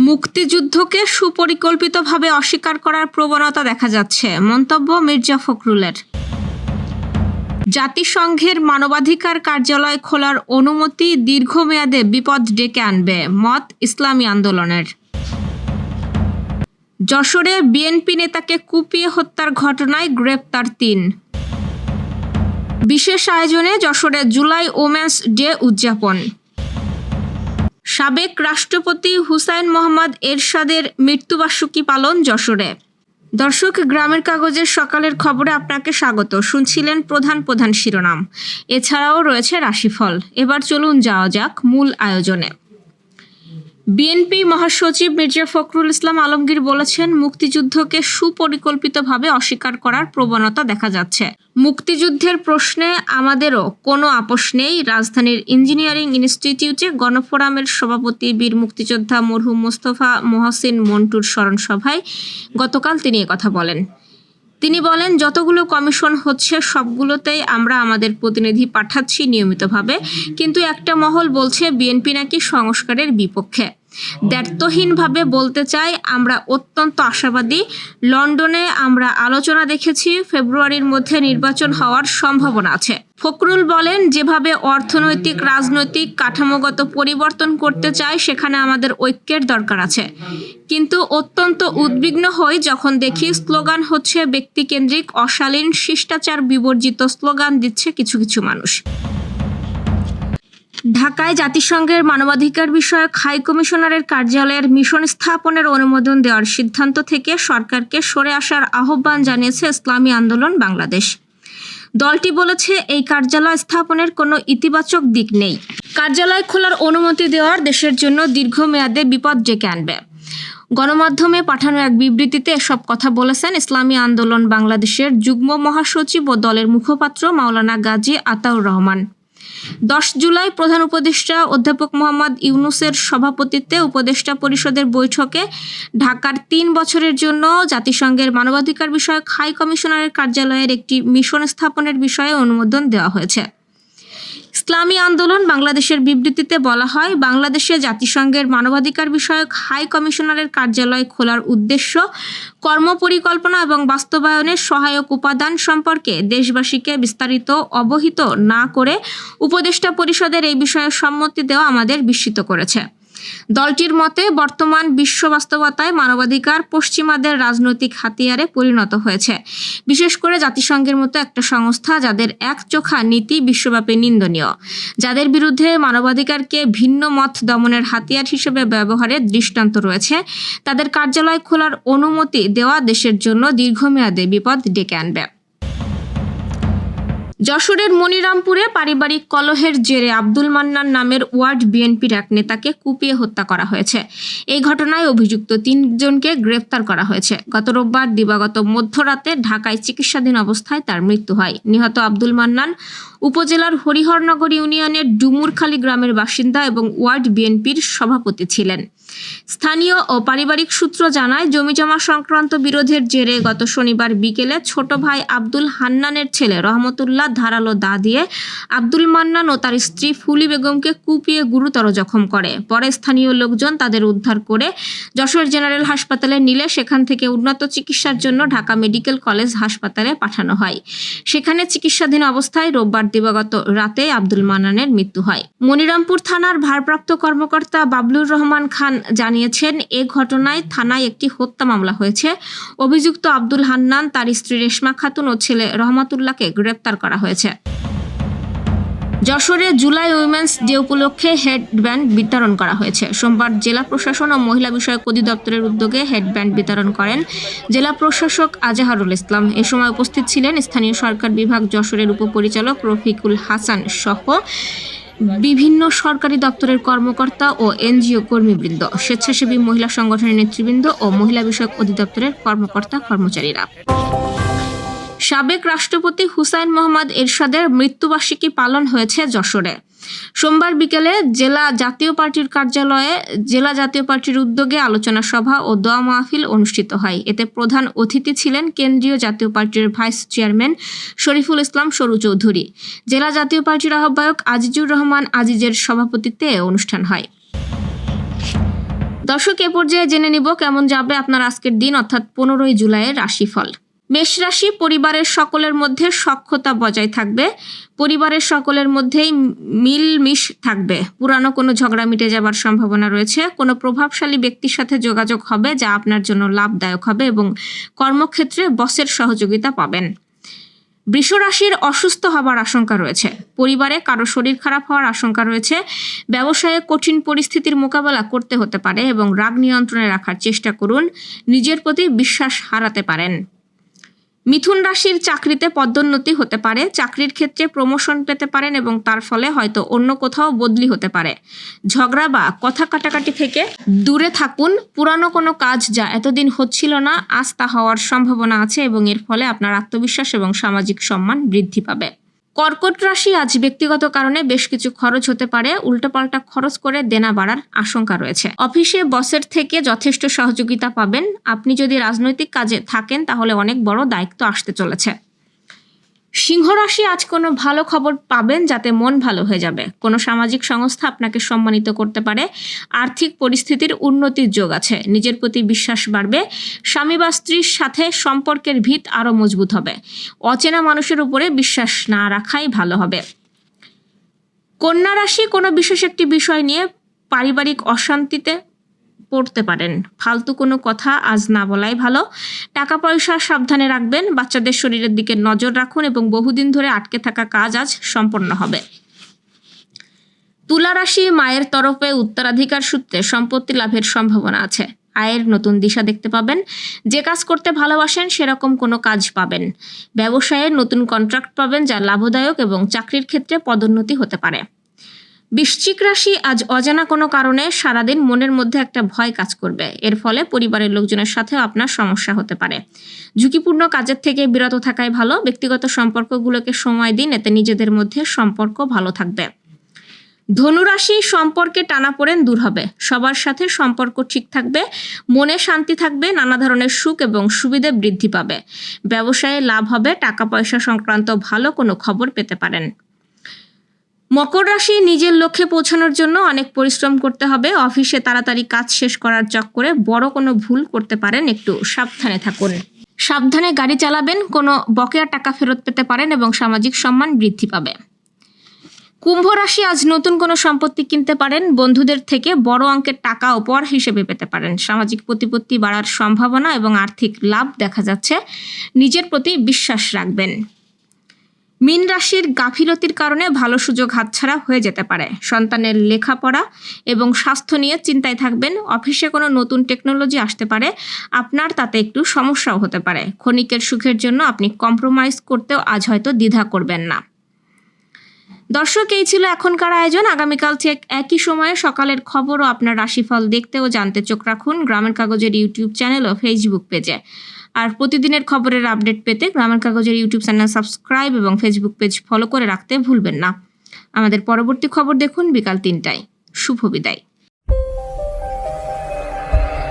মুক্তিযুদ্ধকে সুপরিকল্পিতভাবে অস্বীকার করার প্রবণতা দেখা যাচ্ছে, মন্তব্য মির্জা ফখরুলের। জাতিসংঘের মানবাধিকার কার্যালয় খোলার অনুমতি দীর্ঘমেয়াদে বিপদ ডেকে আনবে, মত ইসলামী আন্দোলনের। যশোরে বিএনপি নেতাকে কুপিয়ে হত্যার ঘটনায় গ্রেপ্তার ৩। বিশেষ আয়োজনে যশোরে জুলাই ওমেন্স ডে উদযাপন। সাবেক রাষ্ট্রপতি হুসাইন মোহাম্মদ এরশাদের মৃত্যুবার্ষিকী পালন যশোরে। দর্শক, গ্রামের কাগজের সকালের খবরে আপনাকে স্বাগত। শুনছিলেন প্রধান শিরোনাম, এছাড়াও রয়েছে রাশিফল। এবার চলুন যাওয়া যাক মূল আয়োজনে। বিএনপি মহাসচিব মির্জা ফখরুল ইসলাম আলমগীর বলেছেন, মুক্তিযুদ্ধকে সুপরিকল্পিতভাবে অস্বীকার করার প্রবণতা দেখা যাচ্ছে। মুক্তিযুদ্ধের প্রশ্নে আমাদেরও কোনো আপোষ নেই। রাজধানীর ইঞ্জিনিয়ারিং ইনস্টিটিউটে গণফোরামের সভাপতি বীর মুক্তিযোদ্ধা মরহুম মোস্তফা মোহসিন মন্টুর স্মরণ সভায় গতকাল তিনি একথা বলেন। তিনি বলেন, যতগুলো কমিশন হচ্ছে সবগুলোতেই আমরা আমাদের প্রতিনিধি পাঠাচ্ছি নিয়মিতভাবে, কিন্তু একটা মহল বলছে বিএনপি নাকি সংস্কারের বিপক্ষে। দ্ব্যর্থহীনভাবে বলতে চাই, আমরা অত্যন্ত আশাবাদী। লন্ডনে আমরা আলোচনা দেখেছি, ফেব্রুয়ারির মধ্যে নির্বাচন হওয়ার সম্ভাবনা আছে। ফখরুল বলেন, যেভাবে অর্থনৈতিক রাজনৈতিক কাঠামোগত পরিবর্তন করতে চাই সেখানে আমাদের ঐক্যের দরকার আছে, কিন্তু অত্যন্ত উদ্বিগ্ন হই যখন দেখি স্লোগান হচ্ছে ব্যক্তিকেন্দ্রিক, অশালীন, শিষ্টাচার বিবর্জিত স্লোগান দিচ্ছে কিছু কিছু মানুষ। ঢাকায় জাতিসংঘের মানবাধিকার বিষয়ক হাই কমিশনারের কার্যালয়ের মিশন স্থাপনের অনুমোদন দেওয়ার সিদ্ধান্ত থেকে সরকারকে সরে আসার আহ্বান জানিয়েছে ইসলামী আন্দোলন বাংলাদেশ। দলটি বলেছে, এই কার্যালয় স্থাপনের কোনো ইতিবাচক দিক নেই। কার্যালয় খোলার অনুমতি দেওয়ার দেশের জন্য দীর্ঘমেয়াদে বিপদ ডেকে আনবে। গণমাধ্যমে পাঠানো এক বিবৃতিতে এসব কথা বলেছেন ইসলামী আন্দোলন বাংলাদেশের যুগ্ম মহাসচিব ও দলের মুখপাত্র মাওলানা গাজী আতাউর রহমান। 10 জুলাই প্রধান উপদেষ্টা অধ্যাপক মোহাম্মদ ইউনূসের সভাপতিত্বে উপদেষ্টা পরিষদের বৈঠকে ঢাকার 3 বছরের জন্য জাতিসংঘের মানবাধিকার বিষয়ক হাই কমিশনারের কার্যালয়ের একটি মিশন স্থাপনের বিষয়ে অনুমোদন দেওয়া হয়েছে। ইসলামী আন্দোলন বাংলাদেশের বিবৃতিতে বলা হয়, বাংলাদেশে জাতিসংঘের মানবাধিকার বিষয়ক হাই কমিশনারের কার্যালয় খোলার উদ্দেশ্য, কর্মপরিকল্পনা এবং বাস্তবায়নের সহায়ক উপাদান সম্পর্কে দেশবাসীকে বিস্তারিত অবহিত না করে উপদেষ্টা পরিষদের এই বিষয়ে সম্মতি দেওয়া আমাদের বিস্মিত করেছে। দলটির মতে, বর্তমান বিশ্ব বাস্তবতায় মানবাধিকার পশ্চিমাদের রাজনৈতিক হাতিয়ারে পরিণত হয়েছে, বিশেষ করে জাতিসংঘের মতো একটা সংস্থা যাদের একচোখা নীতি বিশ্বব্যাপী নিন্দনীয়, যাদের বিরুদ্ধে মানবাধিকারকে ভিন্ন মত দমনের হাতিয়ার হিসেবে ব্যবহারের দৃষ্টান্ত রয়েছে। তাদের কার্যালয় খোলার অনুমতি দেওয়া দেশের জন্য দীর্ঘমেয়াদে বিপদ ডেকে আনবে। যশোরের মনিরামপুরে পারিবারিক কলহের জেরে আব্দুল মান্নান নামের ওয়ার্ড বিএনপির এক নেতাকে কুপিয়ে হত্যা করা হয়েছে। এই ঘটনায় অভিযুক্ত 3 জনকে গ্রেফতার করা হয়েছে। গত রোববার দিবাগত মধ্যরাতে ঢাকায় চিকিৎসাধীন অবস্থায় তার মৃত্যু হয়। নিহত আব্দুল মান্নান উপজেলার হরিহরনগর ইউনিয়নের ডুমুরখালী গ্রামের বাসিন্দা এবং ওয়ার্ড বিএনপির সভাপতি ছিলেন। স্থানীয় ও পারিবারিক সূত্র জানায়, জমিজমা সংক্রান্ত বিরোধের জেরে গত শনিবার বিকেলে ছোট ভাই আব্দুল হান্নানের ছেলে রহমতুল্লাহ ধারালো দা দিয়ে আব্দুল মান্নান ও তার স্ত্রী ফুলি বেগমকে কুপিয়ে গুরুতর জখম করে। পরে স্থানীয় লোকজন তাদের উদ্ধার করে যশোর জেনারেল হাসপাতালে নিলে সেখান থেকে উন্নত চিকিৎসার জন্য ঢাকা মেডিকেল কলেজ হাসপাতালে পাঠানো হয়। সেখানে চিকিৎসাধীন অবস্থায় রোববার দিবাগত রাতে আব্দুল মান্নানের মৃত্যু হয়। মনিরামপুর থানার ভারপ্রাপ্ত কর্মকর্তা বাবলুর রহমান খান জানিয়েছেন, এ ঘটনায় থানায় একটি হত্যা মামলা হয়েছে। অভিযুক্ত আব্দুল হান্নান, তার স্ত্রী রেশমা খাতুন ও ছেলে রহমাতুল্লাহকে গ্রেপ্তার করা হয়েছে। যশোরে জুলাই উইমেন্স ডে উপলক্ষে হেডব্যান্ড বিতরণ করা হয়েছে। সোমবার জেলা প্রশাসন ও মহিলা বিষয়ক অধিদপ্তরের উদ্যোগে হেডব্যান্ড বিতরণ করেন জেলা প্রশাসক আজাহারুল ইসলাম। এ সময় উপস্থিত ছিলেন স্থানীয় সরকার বিভাগ যশোরের উপপরিচালক রফিকুল হাসান সহ বিভিন্ন সরকারি দপ্তরের কর্মকর্তা ও এনজিও কর্মীবৃন্দ, স্বেচ্ছাসেবী মহিলা সংগঠনের নেতৃবৃন্দ ও মহিলা বিষয়ক অধিদপ্তরের কর্মকর্তা কর্মচারীরা। সাবেক রাষ্ট্রপতি হুসাইন মোহাম্মদ এরশাদের মৃত্যুবার্ষিকী পালন হয়েছে যশোরে। সোমবার বিকেলে জেলা জাতীয় পার্টির কার্যালয়ে জেলা জাতীয় পার্টির উদ্যোগে আলোচনা সভা ও দোয়া মাহফিল অনুষ্ঠিত হয়। এতে প্রধান অতিথি ছিলেন কেন্দ্রীয় জাতীয় পার্টির ভাইস চেয়ারম্যান শরীফুল ইসলাম সরু চৌধুরী। জেলা জাতীয় পার্টির আহ্বায়ক আজিজুর রহমান আজিজের সভাপতিত্বে অনুষ্ঠান হয়। দর্শক, এ পর্যায়ে জেনে নিব কেমন যাবে আপনার আজকের দিন অর্থাৎ 15 জুলাইয়ের রাশিফল। মেষ রাশি, পরিবারের সকলের মধ্যে সখ্যতা বজায় থাকবে। পরিবারের সকলের মধ্যেই মিলমিশ থাকবে। পুরানো কোনো ঝগড়া মিটে যাবার সম্ভাবনা রয়েছে। কোনো প্রভাবশালী ব্যক্তির সাথে যোগাযোগ হবে যা আপনার জন্য লাভদায়ক হবে এবং কর্মক্ষেত্রে বসের সহযোগিতা পাবেন। বৃষ রাশির, অসুস্থ হবার আশঙ্কা রয়েছে। পরিবারে কারো শরীর খারাপ হওয়ার আশঙ্কা রয়েছে। ব্যবসায়ে কঠিন পরিস্থিতির মোকাবেলা করতে হতে পারে এবং রাগ নিয়ন্ত্রণে রাখার চেষ্টা করুন। নিজের প্রতি বিশ্বাস হারাতে পারেন। মিথুন রাশির, চাকরিতে পদোন্নতি হতে পারে। চাকরির ক্ষেত্রে প্রমোশন পেতে পারেন এবং তার ফলে হয়তো অন্য কোথাও বদলি হতে পারে। ঝগড়া বা কথা কাটাকাটি থেকে দূরে থাকুন। পুরানো কোনো কাজ যা এতদিন হচ্ছিল না, আজ তা হওয়ার সম্ভাবনা আছে এবং এর ফলে আপনার আত্মবিশ্বাস এবং সামাজিক সম্মান বৃদ্ধি পাবে। কর্কট রাশি, আজ ব্যক্তিগত কারণে বেশ কিছু খরচ হতে পারে। উল্টোপাল্টা খরচ করে দেনা বাড়ার আশঙ্কা রয়েছে। অফিসে বসের থেকে যথেষ্ট সহযোগিতা পাবেন। আপনি যদি রাজনৈতিক কাজে থাকেন তাহলে অনেক বড় দায়িত্ব আসতে চলেছে। সিংহ রাশি, আজ কোনো ভালো খবর পাবেন যাতে মন ভালো হয়ে যাবে। কোনো সামাজিক সংস্থা আপনাকে সম্মানিত করতে পারে। আর্থিক পরিস্থিতির উন্নতির যোগ আছে। নিজের প্রতি বিশ্বাস বাড়বে। স্বামী বা স্ত্রীর সাথে সম্পর্কের ভিত আরও মজবুত হবে। অচেনা মানুষের উপরে বিশ্বাস না রাখাই ভালো হবে। কন্যা রাশি, কোনো বিশেষ একটি বিষয় নিয়ে পারিবারিক অশান্তিতে পড়তে পারেন। ফালতু কোনো কথা আজ না বলাই ভালো। টাকা পয়সা সাবধানে রাখবেন। বাচ্চাদের শরীরের দিকে নজর রাখুন এবং বহুদিন ধরে আটকে থাকা কাজ আজ সম্পন্ন হবে। তুলা রাশি, মায়ের তরফে উত্তরাধিকার সূত্রে সম্পত্তি লাভের সম্ভাবনা আছে। আয়ের নতুন দিশা দেখতে পাবেন। যে কাজ করতে ভালোবাসেন সেরকম কোনো কাজ পাবেন। ব্যবসায়ে নতুন কন্ট্রাক্ট পাবেন যা লাভদায়ক এবং চাকরির ক্ষেত্রে পদোন্নতি হতে পারে। বৃশ্চিক রাশি, আজ অজানা কোনো কারণে সারাদিন মনের মধ্যে একটা ভয় কাজ করবে। এর ফলে পরিবারের লোকজনের সাথেও আপনার সমস্যা হতে পারে। ঝুঁকিপূর্ণ কাজের থেকে বিরত থাকাই ভালো। ব্যক্তিগত সম্পর্কগুলোকে সময় দিন, এতে নিজেদের মধ্যে সম্পর্ক ভালো থাকবে। ধনুরাশি, সম্পর্কে টানাপোড়েন দূর হবে। সবার সাথে সম্পর্ক ঠিক থাকবে। মনে শান্তি থাকবে। নানা ধরনের সুখ এবং সুবিধা বৃদ্ধি পাবে। ব্যবসায়ে লাভ হবে। টাকা পয়সা সংক্রান্ত ভালো কোনো খবর পেতে পারেন। মকর রাশি, নিজের লক্ষ্যে পৌঁছানোর জন্য অনেক পরিশ্রম করতে হবে। অফিসে তাড়াতাড়ি কাজ শেষ করার চক্করে বড় কোনো ভুল করতে পারেন। একটু সাবধানে থাকুন। সাবধানে গাড়ি চালাবেন। কোনো বকেয়া টাকা ফেরত পেতে পারেন এবং সামাজিক সম্মান বৃদ্ধি পাবে। কুম্ভ রাশি, আজ নতুন কোনো সম্পত্তি কিনতে পারেন। বন্ধুদের থেকে বড় অঙ্কের টাকা উপহার হিসেবে পেতে পারেন। সামাজিক প্রতিপত্তি বাড়ার সম্ভাবনা এবং আর্থিক লাভ দেখা যাচ্ছে। নিজের প্রতি বিশ্বাস রাখবেন। মীন রাশির, গাফিলতির কারণে ভালো সুযোগ হাতছাড়া হয়ে যেতে পারে। সন্তানের লেখাপড়া এবং স্বাস্থ্য নিয়ে চিন্তায় থাকবেন। অফিসে কোনো নতুন টেকনোলজি আসতে পারে। আপনার তাতে একটু সমস্যাও হতে পারে। ক্ষণিকের সুখের জন্য আপনি কম্প্রোমাইজ করতেও আজ হয়তো দ্বিধা করবেন না। দর্শক, এই ছিল এখনকার আয়োজন। আগামীকাল ঠিক একই সময়ে সকালের খবর ও আপনার রাশিফল দেখতে ও জানতে চোখ রাখুন গ্রামের কাগজের ইউটিউব চ্যানেল ও ফেসবুক পেজে। আর প্রতিদিনের খবরের আপডেট পেতে গ্রামের কাগজের ইউটিউব চ্যানেল সাবস্ক্রাইব এবং ফেসবুক পেজ ফলো করে রাখতে ভুলবেন না। আমাদের পরবর্তী খবর দেখুন বিকাল 3টায়। শুভ বিদায়।